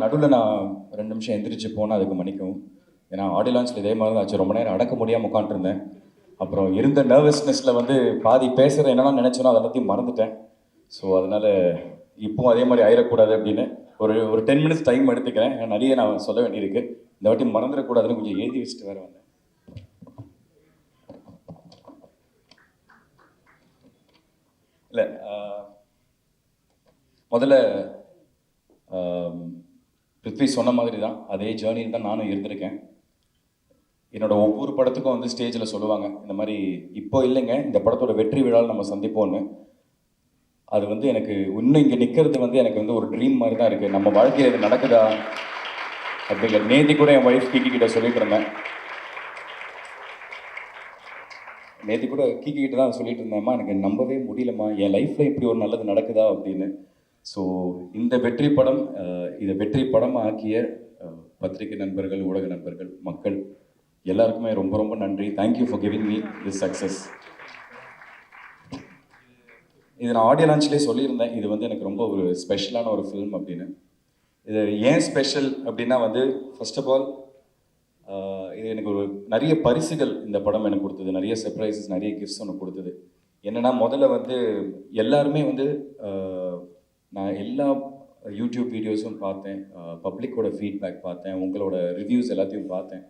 நடுவில் நான் 2 நிமிஷம் எந்திரிச்சு போனால் அதுக்கு மன்னிக்கவும். ஏன்னா ஆடியோ லான்ச்சில் இதே மாதிரி தான் ஆச்சு. ரொம்ப நேரம் அடக்க முடியாமல் உட்காந்துருந்தேன். அப்புறம் இருந்த நர்வஸ்னஸில் வந்து பாதி பேசுகிற என்னெல்லாம் நினச்சோனோ அதை எல்லாத்தையும் மறந்துட்டேன். ஸோ அதனால் இப்போவும் அதே மாதிரி ஆயிடக்கூடாது அப்படின்னு ஒரு 10 மினிட்ஸ் டைம் எடுத்துக்கிறேன். நிறைய நான் சொல்ல வேண்டியிருக்கு. இந்த வாட்டி மறந்துடக்கூடாதுன்னு கொஞ்சம் எழுதி வச்சுட்டு வேறு வந்தேன். இல்லை, முதல்ல பிருத்வி சொன்ன மாதிரி தான் அதே ஜேர்னியில் தான் நானும் இருந்திருக்கேன். என்னோடய ஒவ்வொரு படத்துக்கும் வந்து ஸ்டேஜில் சொல்லுவாங்க, இந்த மாதிரி இப்போ இல்லைங்க, இந்த படத்தோட வெற்றி விழாவில் நம்ம சந்திப்போன்னு. அது வந்து எனக்கு இன்னும் இங்கே நிற்கிறது வந்து எனக்கு வந்து ஒரு ட்ரீம் மாதிரி தான் இருக்குது. நம்ம வாழ்க்கையில் இது நடக்குதா அப்படிங்கிற நேத்தி கூட என் ஒய்ஃப் கீக்கி கிட்ட சொல்லிட்டு இருந்தேன். நேற்று கூட கீக்கி கிட்ட தான் சொல்லிட்டு இருந்தேம்மா, எனக்கு நம்பவே முடியலம்மா, என் லைஃப்பில் இப்படி ஒரு நல்லது நடக்குதா அப்படின்னு. ஸோ இந்த வெற்றி படம், இதை வெற்றி படமாக ஆக்கிய பத்திரிகை நண்பர்கள், ஊடக நண்பர்கள், மக்கள் எல்லாருக்குமே ரொம்ப ரொம்ப நன்றி. Thank you for giving me this success. இது நான் ஆடியோ லான்ச்லேயே சொல்லியிருந்தேன், இது வந்து எனக்கு ரொம்ப ஒரு ஸ்பெஷலான ஒரு ஃபிலிம் அப்படின்னு. இது ஏன் ஸ்பெஷல் அப்படின்னா வந்து ஃபர்ஸ்ட் ஆஃப் ஆல் இது எனக்கு ஒரு நிறைய பரிசுகள் இந்த படம் எனக்கு கொடுத்தது, நிறைய சர்ப்ரைசஸ், நிறைய கிஃப்ட்ஸ் ஒன்று கொடுத்தது. என்னென்னா முதல்ல வந்து எல்லாருமே வந்து நான் எல்லா யூடியூப் வீடியோஸும் பார்த்தேன், பப்ளிக்கோட ஃபீட்பேக் பார்த்தேன், உங்களோட ரிவ்யூஸ் எல்லாத்தையும் பார்த்தேன்.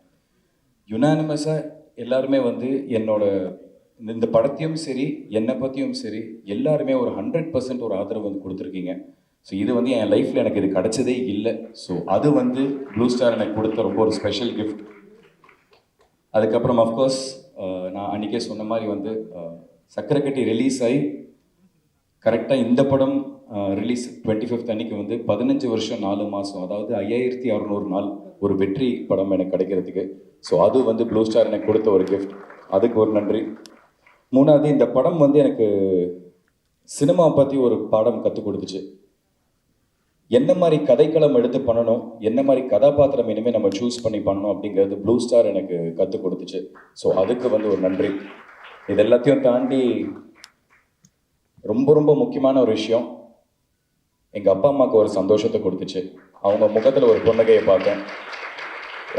யுனானிமஸாக எல்லாருமே வந்து என்னோட இந்த படத்தையும் சரி, என்னை பற்றியும் சரி, எல்லாருமே ஒரு 100% ஒரு ஆதரவு வந்து கொடுத்துருக்கீங்க. ஸோ இது வந்து என் லைஃப்பில் எனக்கு இது கிடச்சதே இல்லை. ஸோ அது வந்து ப்ளூ ஸ்டார் எனக்கு கொடுத்த ரொம்ப ஒரு ஸ்பெஷல் கிஃப்ட். அதுக்கப்புறம் அஃப்கோர்ஸ் நான் அன்றைக்கே சொன்ன மாதிரி வந்து சக்கரைக்கட்டி ரிலீஸ் ஆகி கரெக்டாக இந்த படம் ரிலீஸ் 25th அன்னைக்கு வந்து 15 வருஷம் 4 மாதம், அதாவது 5600 நாள் ஒரு வெற்றி படம் எனக்கு கிடைக்கிறதுக்கு. ஸோ அது வந்து ப்ளூ ஸ்டார் எனக்கு கொடுத்த ஒரு கிஃப்ட், அதுக்கு ஒரு நன்றி. மூணாவது, இந்த படம் வந்து எனக்கு சினிமா பற்றி ஒரு பாடம் கற்றுக் கொடுத்துச்சு. என்ன மாதிரி கதைக்களம் எடுத்து பண்ணணும், என்ன மாதிரி கதாபாத்திரம் இனிமேல் நம்ம சூஸ் பண்ணி பண்ணணும் அப்படிங்கிறது ப்ளூ ஸ்டார் எனக்கு கற்றுக் கொடுத்துச்சு. ஸோ அதுக்கு வந்து ஒரு நன்றி. இது எல்லாத்தையும் தாண்டி ரொம்ப ரொம்ப முக்கியமான ஒரு விஷயம், எங்கள் அப்பா அம்மாவுக்கு ஒரு சந்தோஷத்தை கொடுத்துச்சு. அவங்க முகத்தில் ஒரு புன்னகையை பார்த்தேன்.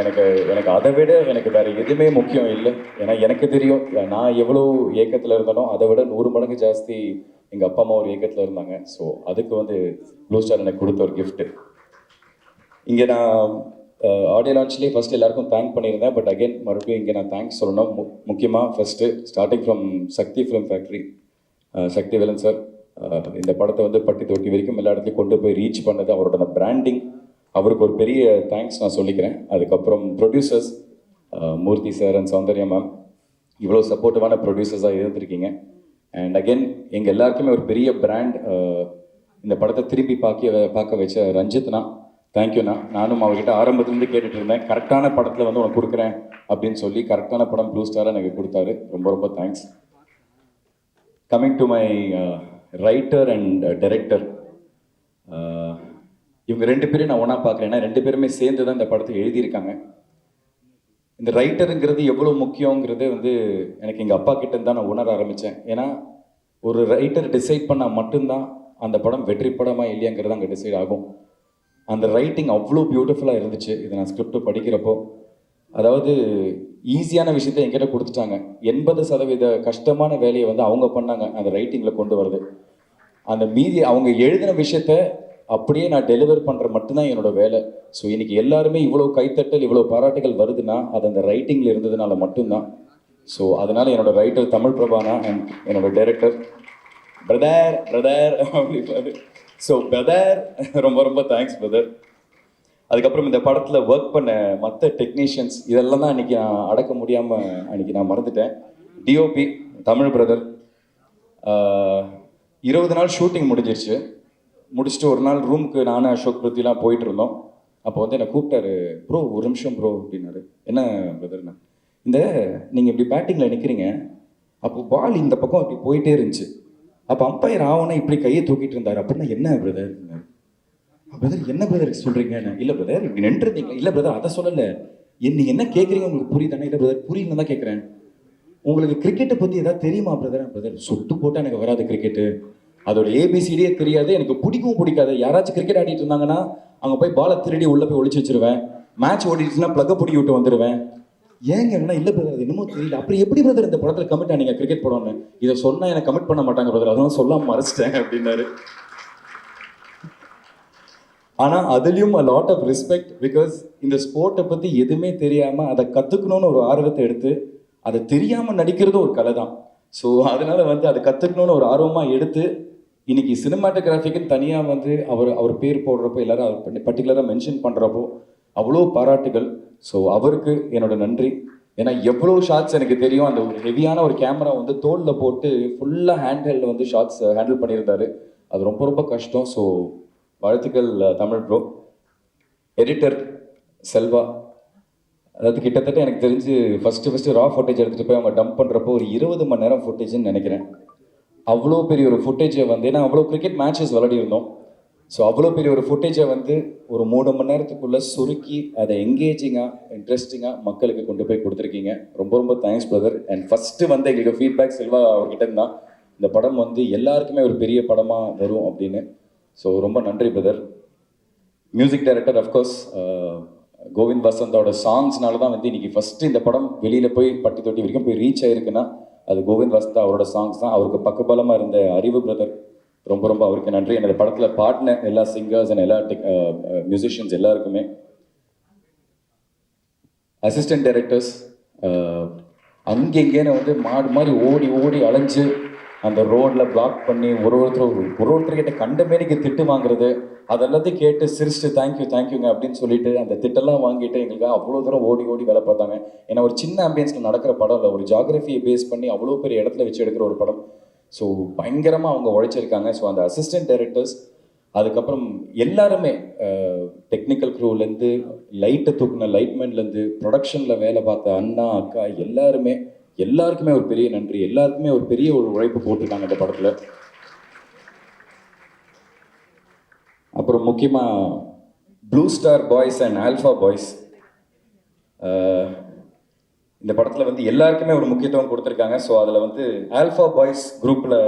எனக்கு அதை விட எனக்கு வேறு எதுவுமே முக்கியம் இல்லை. ஏன்னா எனக்கு தெரியும் நான் எவ்வளோ ஏக்கத்தில் இருந்தனோ அதை விட 100 மடங்கு ஜாஸ்தி எங்கள் அப்பா அம்மா ஒரு ஏக்கத்தில் இருந்தாங்க. ஸோ அதுக்கு வந்து ப்ளூ ஸ்டார் எனக்கு கொடுத்த ஒரு கிஃப்ட்டு. இங்கே நான் ஆடியோ லான்ச்லேயே ஃபஸ்ட்டு எல்லாருக்கும் தேங்க் பண்ணியிருந்தேன். பட் அகெயின் மறுபடியும் இங்கே நான் தேங்க்ஸ் சொல்லணும். முக்கியமாக first starting from Sakthi Film Factory, Sakthi Velan sir இந்த படத்தை வந்து பட்டி தொட்டி வரைக்கும் எல்லா இடத்துலையும் கொண்டு போய் ரீச் பண்ணது, அவரோட பிராண்டிங், அவருக்கு ஒரு பெரிய தேங்க்ஸ் நான் சொல்லிக்கிறேன். அதுக்கப்புறம் producers Murthy sir and Soundarya ma'am, இவ்வளோ சப்போர்ட்டிவான ப்ரொடியூசர்ஸாக இருந்திருக்கீங்க. அண்ட் அகெயின் எங்கள் எல்லாருக்குமே ஒரு பெரிய பிராண்ட் இந்த படத்தை திரும்பி பார்க்க வச்ச ரஞ்சித்னா, தேங்க்யூண்ணா. நானும் அவர்கிட்ட ஆரம்பத்துலேருந்து கேட்டுட்டு இருந்தேன், கரெக்டான படத்தில் வந்து உனக்கு கொடுக்குறேன் அப்படின்னு சொல்லி கரெக்டான படம் ப்ளூ ஸ்டாராக எனக்கு கொடுத்தாரு. ரொம்ப ரொம்ப thanks. Coming to my writer and director, இவங்க 2 பேரும் நான் ஒன்றா பார்க்குறேன். ஏன்னா 2 பேருமே சேர்ந்து தான் இந்த படத்தை எழுதியிருக்காங்க. இந்த ரைட்டருங்கிறது எவ்வளோ முக்கியங்கிறது வந்து எனக்கு எங்கள் அப்பா கிட்டேருந்து தான் நான் உணர ஆரம்பித்தேன். ஏன்னா ஒரு ரைட்டர் டிசைட் பண்ணால் மட்டும்தான் அந்த படம் வெற்றி படமாக இல்லையாங்கிறது அங்கே டிசைட் ஆகும். அந்த ரைட்டிங் அவ்வளோ பியூட்டிஃபுல்லாக இருந்துச்சு. இதை நான் ஸ்கிரிப்ட் படிக்கிறப்போ, அதாவது ஈஸியான விஷயத்தை என்கிட்ட கொடுத்துட்டாங்க. 80% கஷ்டமான வேலையை வந்து அவங்க பண்ணாங்க அந்த ரைட்டிங்கில் கொண்டு வருது. அந்த மீதி அவங்க எழுதின விஷயத்த அப்படியே நான் டெலிவர் பண்ணுற மட்டும்தான் என்னோட வேலை. ஸோ இன்றைக்கி எல்லாருமே இவ்வளோ கைத்தட்டல், இவ்வளோ பாராட்டுகள் வருதுன்னா அது அந்த ரைட்டிங்கில் இருந்ததுனால மட்டும்தான். ஸோ அதனால் என்னோட ரைட்டர் தமிழ் பிரபானா அண்ட் என்னோட டைரக்டர் பிரதர் அப்படின்றாரு. ஸோ பிரதர் ரொம்ப ரொம்ப தேங்க்ஸ் பிரதர். அதுக்கப்புறம் இந்த படத்தில் ஒர்க் பண்ண மற்ற டெக்னீஷியன்ஸ், இதெல்லாம் தான் அன்றைக்கி நான் அடக்க முடியாமல் அன்றைக்கி நான் மறந்துட்டேன். டிஓபி தமிழ் பிரதர், 20 நாள் ஷூட்டிங் முடிச்சுட்டு ஒரு நாள் ரூமுக்கு நானும் அசோக் பிருத்திலாம் போயிட்டு இருந்தோம். அப்போ வந்து என்னை கூப்பிட்டாரு, ப்ரோ ஒரு நிமிஷம் ப்ரோ அப்படின்னாரு. என்ன பிரதர்ண்ணா, இந்த நீங்கள் இப்படி பேட்டிங்கில் நிற்கிறீங்க, அப்போ பால் இந்த பக்கம் அப்படி போயிட்டே இருந்துச்சு, அப்போ அம்பையர் ஆவனா இப்படி கையை தூக்கிட்டு இருந்தார் அப்படின்னா என்ன பிரதர்? பிரதர் என்ன பிரதர் சொல்கிறீங்க? இல்லை பிரதர் இப்படி நின்றுருந்தீங்களா? இல்லை பிரதர் அதை சொல்லலை, நீங்கள் என்ன கேட்குறீங்க உங்களுக்கு புரியுதானே? இல்லை பிரதர் புரியலன்னு தான் கேட்குறேன். உங்களுக்கு கிரிக்கெட்டை பற்றி ஏதாவது தெரியுமா பிரதர்? பிரதர் சொட்டு போட்டால் எனக்கு வராது கிரிக்கெட்டு, அதோட ஏபிசிடியே தெரியாது, எனக்கு பிடிக்கவும் பிடிக்காது. யாராச்சும் கிரிக்கெட் ஆடிட்டு இருந்தாங்கன்னா அங்கே போய் பாலை திருடி உள்ளே போய் ஒளிச்சு வச்சிருவேன். மேட்ச் ஓடிட்டுனா ப்ளக்கை பிடிக்கி விட்டு வந்துடுவேன். ஏங்க என்ன இல்லை பிரதர், அது என்னமோ தெரியல. அப்படி எப்படி பிரதர் இந்த படத்தில் கமிட் ஆனீங்க கிரிக்கெட் படம்னு? இதை சொன்னால் எனக்கு கமிட் பண்ண மாட்டாங்க பிரதர், அதெல்லாம் சொல்லாமல் மறைச்சிட்டேன் அப்படின்னாரு. ஆனால் அதுலேயும் a lot of respect, because இந்த ஸ்போர்ட்டை பற்றி எதுவுமே தெரியாமல் அதை கற்றுக்கணுன்னு ஒரு ஆர்வத்தை எடுத்து அதை தெரியாமல் நடிக்கிறதும் ஒரு கலை தான். ஸோ அதனால வந்து அதை கற்றுக்கணுன்னு ஒரு ஆர்வமாக எடுத்து இன்னைக்கு சினிமாட்டோகிராஃபிக்குன்னு தனியாக வந்து அவர் பேர் போடுறப்போ எல்லாரும் அவர் பர்டிகுலராக மென்ஷன் பண்ணுறப்போ அவ்வளோ பாராட்டுகள். ஸோ அவருக்கு என்னோட நன்றி. ஏன்னா எவ்வளோ ஷாட்ஸ் எனக்கு தெரியும். அந்த ஒரு ஹெவியான ஒரு கேமரா வந்து தோளில் போட்டு ஃபுல்லாக ஹேண்டில் வந்து ஷாட்ஸ் ஹேண்டில் பண்ணியிருந்தாரு. அது ரொம்ப ரொம்ப கஷ்டம். ஸோ வாழ்த்துக்கள் தமிழ் ப்ரோ. எடிட்டர் செல்வா, அதாவது கிட்டத்தட்ட எனக்கு தெரிஞ்சு ஃபஸ்ட்டு ரா ஃபுட்டேஜ் எடுத்துகிட்டு போய் அவங்க டம்ப் பண்ணுறப்போ ஒரு 20 மணி நேரம் ஃபுட்டேஜ்னு நினைக்கிறேன். அவ்வளோ பெரிய ஒரு ஃபுட்டேஜை வந்து, ஏன்னா அவ்வளோ கிரிக்கெட் மேட்சஸ் விளையாடி இருந்தோம். ஸோ அவ்வளோ பெரிய ஒரு ஃபுட்டேஜை வந்து ஒரு 3 மணி நேரத்துக்குள்ளே சுருக்கி அதை எங்கேஜிங்காக இன்ட்ரெஸ்டிங்காக மக்களுக்கு கொண்டு போய் கொடுத்துருக்கீங்க. ரொம்ப ரொம்ப தேங்க்ஸ் பிரதர். அண்ட் ஃபஸ்ட்டு வந்து எங்களுக்கு ஃபீட்பேக் செல்வா அவர்கிட்ட இருந்தால் இந்த படம் வந்து எல்லாருக்குமே ஒரு பெரிய படமாக வரும் அப்படின்னு. ஸோ ரொம்ப நன்றி brother. Music director of course Govind வசந்தோட சாங்ஸ்னால தான் வந்து இன்னைக்கு ஃபஸ்ட்டு இந்த படம் வெளியில் போய் பட்டி தொட்டி வரைக்கும் போய் ரீச் ஆயிருக்குன்னா அது கோவிந்த் வசந்தா அவரோட சாங்ஸ் தான். அவருக்கு பக்கபலமாக இருந்த அறிவு பிரதர், ரொம்ப ரொம்ப அவருக்கு நன்றி. எனது படத்தில் பாடின எல்லா சிங்கர்ஸ் அண்ட் எல்லா மியூசிஷியன்ஸ் எல்லாருக்குமே. அசிஸ்டன்ட் டைரக்டர்ஸ் அங்கெங்கேன்னு வந்து மாடு மாதிரி ஓடி ஓடி அலைஞ்சு அந்த ரோடில் பிளாக் பண்ணி ஒருத்தர்கிட்ட கண்டமேனிக்கு திட்டு வாங்குறது, அதெல்லாத்தையும் கேட்டு சிரிச்சுட்டு தேங்க்யூங்க அப்படின்னு சொல்லிட்டு அந்த திட்டெல்லாம் வாங்கிட்டு எங்களுக்கு அவ்வளோ தூரம் ஓடி ஓடி வேலை பார்த்தாங்க. ஏன்னா ஒரு சின்ன ஆம்பியன்ஸில் நடக்கிற படம் இல்லை, ஒரு ஜாகிரஃபியை பேஸ் பண்ணி அவ்வளோ பெரிய இடத்துல வச்சு எடுக்கிற ஒரு படம். ஸோ பயங்கரமாக அவங்க உழைச்சிருக்காங்க. ஸோ அந்த அசிஸ்டன்ட் டைரக்டர்ஸ், அதுக்கப்புறம் எல்லாருமே டெக்னிக்கல் க்ரூலேருந்து லைட்டை தூக்குன லைட்மேன்லேருந்து ப்ரொடக்ஷனில் வேலை பார்த்த அண்ணா அக்கா எல்லாருக்குமே ஒரு பெரிய நன்றி. எல்லாருக்குமே ஒரு பெரிய ஒரு உழைப்பு போட்டிருக்காங்க இந்த படத்தில். அப்புறம் முக்கியமாக blue star boys and alpha boys, இந்த படத்தில் வந்து எல்லாருக்குமே ஒரு முக்கியத்துவம் கொடுத்துருக்காங்க. ஸோ அதில் வந்து ஆல்ஃபா பாய்ஸ் குரூப்பில்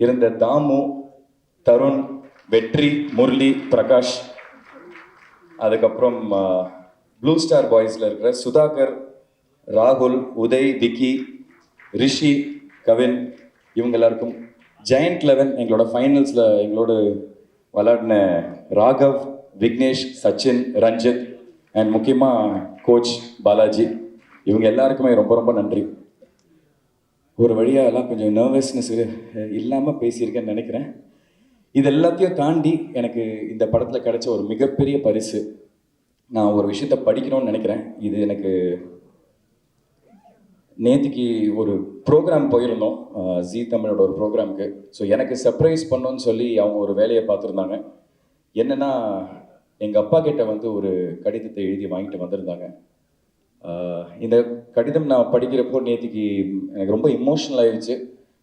இருந்த தாமு, தருண், வெற்றி, முரளி, பிரகாஷ், அதுக்கப்புறம் ப்ளூ ஸ்டார் பாய்ஸில் இருக்கிற சுதாகர், ராகுல், உதய், விக்கி, ரிஷி, கவின், இவங்க எல்லாருக்கும். ஜெயண்ட் 11 எங்களோட ஃபைனல்ஸில் எங்களோட விளையாடின ராகவ், விக்னேஷ், சச்சின், ரஞ்சித் அண்ட் முக்கியமாக கோச் பாலாஜி, இவங்க எல்லாருக்குமே ரொம்ப ரொம்ப நன்றி. ஒரு வழியாக எல்லாம் கொஞ்சம் நர்வஸ்னஸ் இல்லாமல் பேசியிருக்கேன்னு நினைக்கிறேன். இது எல்லாத்தையும் தாண்டி எனக்கு இந்த படத்தில் கிடைச்ச ஒரு மிகப்பெரிய பரிசு, நான் ஒரு விஷயத்தை படிக்கணும்னு நினைக்கிறேன். இது எனக்கு நேற்றுக்கு ஒரு ப்ரோக்ராம் போயிருந்தோம், ஜீ தமிழோட ஒரு ப்ரோக்ராமுக்கு. ஸோ எனக்கு சர்ப்ரைஸ் பண்ணோன்னு சொல்லி அவங்க ஒரு வேலையை பார்த்துருந்தாங்க. என்னென்னா எங்கள் அப்பா கிட்ட வந்து ஒரு கடிதத்தை எழுதி வாங்கிட்டு வந்திருந்தாங்க. இந்த கடிதம் நான் படிக்கிறப்போ நேற்றுக்கு எனக்கு ரொம்ப இமோஷனல் ஆகிடுச்சு.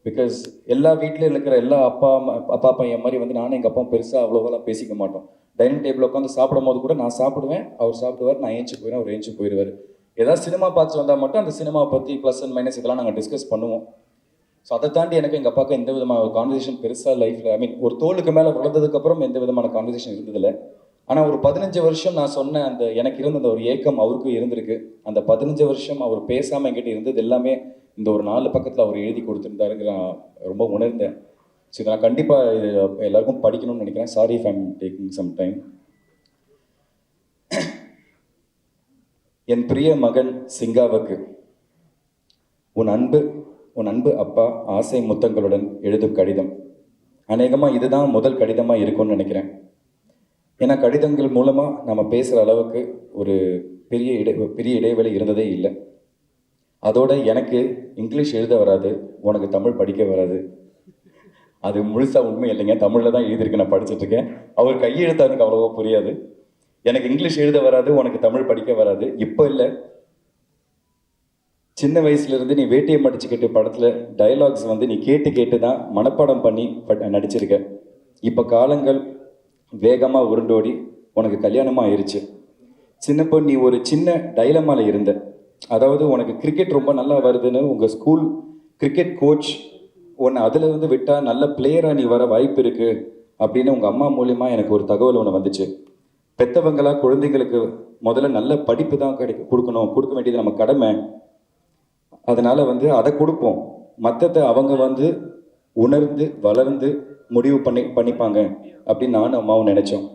பிகாஸ் எல்லா வீட்லேயும் இருக்கிற எல்லா அப்பா பையன் மாதிரி வந்து நானும் எங்கள் அப்பா பெருசாக அவ்வளோவெல்லாம் பேசிக்க மாட்டோம். டைனிங் டேபிள் உட்காந்து சாப்பிடும் போது கூட நான் சாப்பிடுவேன், அவர் சாப்பிடுவார், நான் ஏஞ்சி போயிடுவேன், அவர் ஏஞ்சி போயிடுவார். ஏதாவது சினிமா பார்த்து வந்தால் மட்டும் அந்த சினிமாவை பற்றி ப்ளஸ் அண்ட் மைனஸ் இதெல்லாம் நாங்கள் டிஸ்கஸ் பண்ணுவோம். ஸோ அதை தாண்டி எனக்கு எங்கள் அப்பாவுக்கு எந்த விதமான ஒரு கான்வர்சேஷன் பெருசாக லைஃப்பில், ஐ மீன் ஒரு தோளுக்கு மேலே வளர்ந்ததுக்கப்புறம் எந்த விதமான கான்வர்சேஷன் இருந்ததில்லை. ஆனால் ஒரு 15 வருஷம் நான் சொன்ன அந்த எனக்கு இருந்த அந்த ஒரு ஏக்கம் அவருக்கும் இருந்திருக்கு. அந்த 15 வருஷம் அவர் பேசாமல் என்கிட்ட இருந்தது எல்லாமே இந்த ஒரு 4 பக்கத்தில் அவர் எழுதி கொடுத்துருந்தாருங்கிற நான் ரொம்ப உணர்ந்தேன். ஸோ இதை நான் கண்டிப்பாக இது எல்லாருக்கும் படிக்கணும்னு நினைக்கிறேன். Sorry if I'm taking some time. என் பிரிய மகன் சிங்காவுக்கு உன் அன்பு அப்பா ஆசை முத்தங்களுடன் எழுதும் கடிதம். அநேகமாக இதுதான் முதல் கடிதமாக இருக்கும்னு நினைக்கிறேன். ஏன்னா கடிதங்கள் மூலமாக நம்ம பேசுகிற அளவுக்கு ஒரு பெரிய இடைவெளி இருந்ததே இல்லை. அதோட எனக்கு இங்கிலீஷ் எழுத வராது, உனக்கு தமிழ் படிக்க வராது. அது முழுசாக உண்மை இல்லைங்க, தமிழில் தான் எழுதியிருக்கு, நான் படிச்சுட்ருக்கேன். அவர் கையெழுத்து எனக்கு அவ்வளோவா புரியாது. எனக்கு இங்கிலீஷ் எழுத வராது, உனக்கு தமிழ் படிக்க வராது. இப்போ இல்லை, சின்ன வயசுலேருந்து நீ வேட்டியை மடிச்சுக்கிட்டு படத்தில் டயலாக்ஸ் வந்து நீ கேட்டு தான் மனப்பாடம் பண்ணி நடிச்சிருக்க. இப்போ காலங்கள் வேகமாக உருண்டோடி உனக்கு கல்யாணமாக ஆயிடுச்சு. சின்னப்போ நீ ஒரு சின்ன டைலமாவில் இருந்த. அதாவது உனக்கு கிரிக்கெட் ரொம்ப நல்லா வருதுன்னு உங்கள் ஸ்கூல் கிரிக்கெட் கோச் உன்னை அதில் வந்து விட்டால் நல்ல பிளேயராக நீ வர வாய்ப்பு இருக்குது அப்படின்னு உங்கள் அம்மா மூலிமா எனக்கு ஒரு தகவல் ஒன்று வந்துச்சு. பெற்றவங்களா குழந்தைங்களுக்கு முதல்ல நல்ல படிப்பு தான் கொடுக்கணும், கொடுக்க வேண்டியது நம்ம கடமை. அதனால் வந்து அதை கொடுப்போம், மற்றதை அவங்க வந்து உணர்ந்து வளர்ந்து முடிவு பண்ணிப்பாங்க அப்படின்னு நானும் அம்மாவும் நினச்சோம்.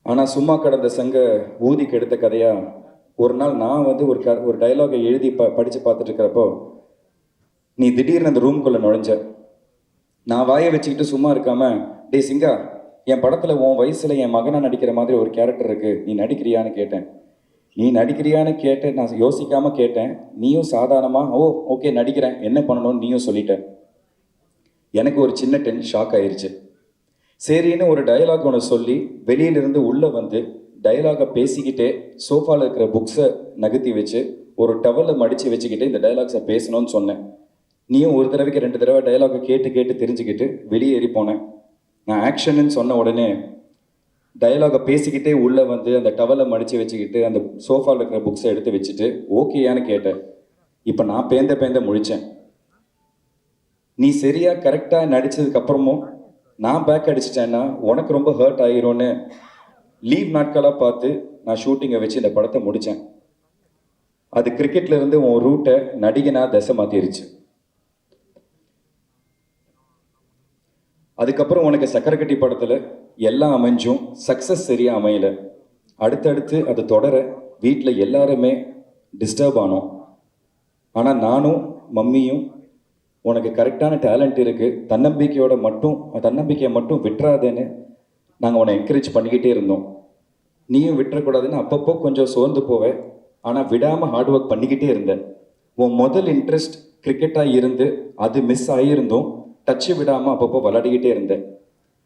ஆனால் சும்மா கடந்த சங்க ஊதி கெடுத்த கதையாக ஒரு நாள் நான் வந்து ஒரு டைலாகை எழுதி படித்து பார்த்துட்டு இருக்கிறப்போ நீ திடீர்னு அந்த ரூம்குள்ளே நுழைஞ்ச. நான் வாயை வச்சுக்கிட்டு சும்மா இருக்காம, டே சிங்கா, என் படத்தில் உன் வயசில் என் மகனாக நடிக்கிற மாதிரி ஒரு கேரக்டர் இருக்குது, நீ நடிக்கிறியான்னு கேட்டேன். நீ நடிக்கிறியான்னு கேட்டேன், நான் யோசிக்காமல் கேட்டேன். நீயும் சாதாரணமாக ஓகே நடிக்கிறேன், என்ன பண்ணணும்னு நீயும் சொல்லிட்ட. எனக்கு ஒரு சின்ன ஷாக் ஆயிடுச்சு. சரின்னு ஒரு டயலாக் ஒன்று சொல்லி வெளியிலிருந்து உள்ளே வந்து டயலாகை பேசிக்கிட்டே சோஃபாவில் இருக்கிற புக்ஸை நகர்த்தி வச்சு ஒரு டவலில் மடித்து வச்சுக்கிட்டு இந்த டயலாக்ஸை பேசணும்னு சொன்னேன். நீயும் ஒரு தடவைக்கு 2 தடவை டயலாகை கேட்டு தெரிஞ்சுக்கிட்டு வெளியேறி போனேன். நான் ஆக்ஷன்னு சொன்ன உடனே டயலாகை பேசிக்கிட்டே உள்ளே வந்து அந்த டவலை மடித்து வச்சுக்கிட்டு அந்த சோஃபாவில் இருக்கிற புக்ஸை எடுத்து வச்சுட்டு ஓகேயான்னு கேட்டேன். இப்போ நான் பேந்த முழித்தேன். நீ சரியாக கரெக்டாக நடித்ததுக்கப்புறமும் நான் பேக் அடிச்சிட்டேன்னா உனக்கு ரொம்ப ஹர்ட் ஆகிரும்னு லீவ் நாட்களாக பார்த்து நான் ஷூட்டிங்கை வச்சு இந்த படத்தை முடித்தேன். அது கிரிக்கெட்லேருந்து உன் ரூட்டை நடிகனாக திசை மாற்றிருச்சு. அதுக்கப்புறம் உனக்கு சக்கரக்கட்டி படத்தில் எல்லாம் அமைஞ்சும் சக்ஸஸ் சரியாக அமையலை. அடுத்தடுத்து அது தொடர வீட்டில் எல்லாருமே டிஸ்டர்ப் ஆனோம். ஆனால் நானும் மம்மியும் உனக்கு கரெக்டான டேலண்ட் இருக்குது, தன்னம்பிக்கையை மட்டும் விட்டுறாதேன்னு நாங்கள் உன்னை என்கரேஜ் பண்ணிக்கிட்டே இருந்தோம். நீயும் விட்டுறக்கூடாதுன்னு அப்பப்போ கொஞ்சம் சோர்ந்து போவேன், ஆனால் விடாமல் ஹார்ட் ஒர்க் பண்ணிக்கிட்டே இருந்தேன். உன் முதல் இன்ட்ரெஸ்ட் கிரிக்கெட்டாக இருந்து அது மிஸ் ஆகியிருந்தும் டச்சு விடாமல் அப்பப்போ விளையாடிக்கிட்டே இருந்தேன்.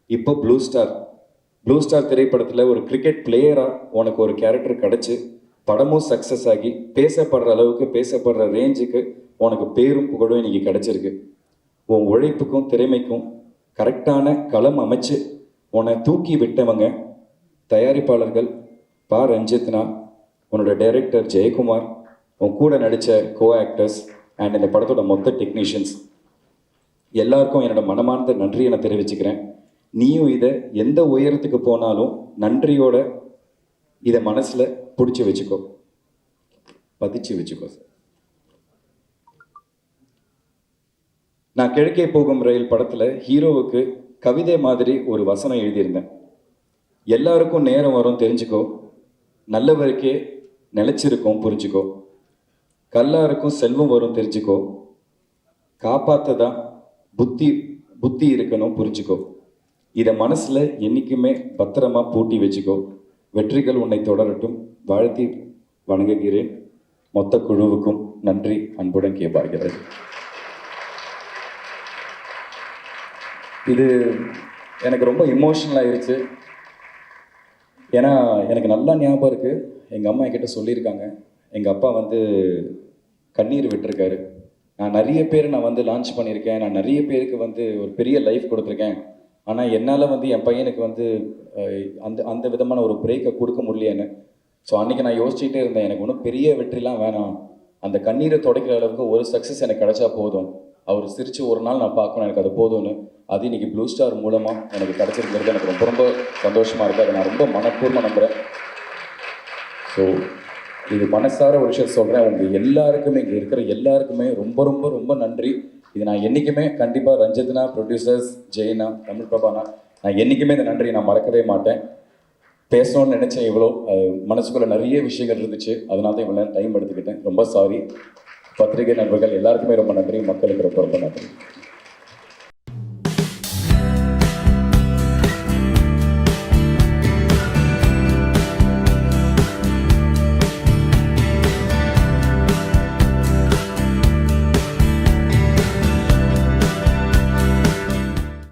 இப்போ ப்ளூ ஸ்டார் திரைப்படத்தில் ஒரு கிரிக்கெட் பிளேயராக உனக்கு ஒரு கேரக்டர் கிடச்சி படமும் சக்ஸஸ் ஆகி பேசப்படுற அளவுக்கு, பேசப்படுற ரேஞ்சுக்கு உனக்கு பேரும் புகழும் இன்னைக்கு கிடச்சிருக்கு. உன் உழைப்புக்கும் திறமைக்கும் கரெக்டான களம் அமைச்சு உன்னை தூக்கி விட்டவங்க தயாரிப்பாளர்கள் ரஞ்சித்னா, உன்னோட டைரக்டர் ஜெயக்குமார், உன் கூட நடித்த கோ ஆக்டர்ஸ் அண்ட் இந்த படத்தோட மொத்த டெக்னீஷியன்ஸ் எல்லாருக்கும் என்னோட மனமார்ந்த நன்றியை நான் தெரிவிச்சுக்கிறேன். நீயும் இதை எந்த உயரத்துக்கு போனாலும் நன்றியோட இதை மனசில் பிடிச்சி வச்சுக்கோ, பதிச்சு வச்சுக்கோ சார். நான் கிழக்கே போகும் ரயில் படத்தில் ஹீரோவுக்கு கவிதை மாதிரி ஒரு வசனம் எழுதியிருந்தேன். எல்லாருக்கும் நேரம் வரும் தெரிஞ்சுக்கோ, நல்லவருக்கே நிலைச்சிருக்கும் புரிஞ்சுக்கோ, கல்லாருக்கும் செல்வம் வரும் தெரிஞ்சுக்கோ, காப்பாற்றதான் புத்தி இருக்கணும் புரிஞ்சுக்கோ, இதை மனசில் என்றைக்குமே பத்திரமா பூட்டி வச்சுக்கோ, வெற்றிகள் உன்னை தொடரட்டும், வாழ்த்தி வணங்குகிறேன். மொத்த குழுவுக்கும் நன்றி, அன்புடன் கேட்பார்கள். இது எனக்கு ரொம்ப இமோஷனல் ஆயிடுச்சு. ஏன்னா எனக்கு நல்லா ஞாபகம் இருக்குது, எங்கள் அம்மா என்கிட்ட சொல்லியிருக்காங்க, எங்கள் அப்பா வந்து கண்ணீர் விட்டுருக்காரு. நான் நிறைய பேர் நான் வந்து லான்ச் பண்ணியிருக்கேன், நான் நிறைய பேருக்கு வந்து ஒரு பெரிய லைஃப் கொடுத்துருக்கேன். ஆனால் என்னால் வந்து என் பையனுக்கு வந்து அந்த விதமான ஒரு பிரேக்கை கொடுக்க முடியலையேன்னு. ஸோ அன்றைக்கி நான் யோசிச்சுட்டே இருந்தேன், எனக்கு ஒன்றும் பெரிய வெற்றிலாம் வேணாம், அந்த கண்ணீரை துடைக்கிற அளவுக்கு ஒரு சக்ஸஸ் எனக்கு கிடைச்சா போதும், அவர் சிரித்து ஒரு நாள் நான் பார்க்கணும், எனக்கு அது போதும்னு. அது இன்றைக்கி ப்ளூ ஸ்டார் மூலமாக எனக்கு கிடச்சிருக்கிறது எனக்கு ரொம்ப ரொம்ப சந்தோஷமாக இருக்குது. அதை நான் ரொம்ப மனப்பூர்வமாக நம்புகிறேன். ஸோ இது மனசார ஒரு விஷயம் சொல்கிறேன், உங்கள் எல்லாருக்குமே, இங்கே இருக்கிற எல்லாருக்குமே ரொம்ப ரொம்ப ரொம்ப நன்றி. இது நான் என்றைக்குமே கண்டிப்பாக ரஞ்சித்னா, ப்ரொடியூசர்ஸ் ஜெயினா, தமிழ் பிரபானா, நான் என்றைக்குமே இந்த நன்றியை நான் மறக்கவே மாட்டேன். பேசணும்னு நினச்சேன், இவ்வளோ மனசுக்குள்ளே நிறைய விஷயங்கள் இருந்துச்சு, அதனால தான் இவ்வளோ டைம் எடுத்துக்கிட்டேன். ரொம்ப சாரி. பத்திரிகை நண்பர்கள் எல்லாருக்குமே ரொம்ப நன்றி, மக்களுக்கு ரொம்ப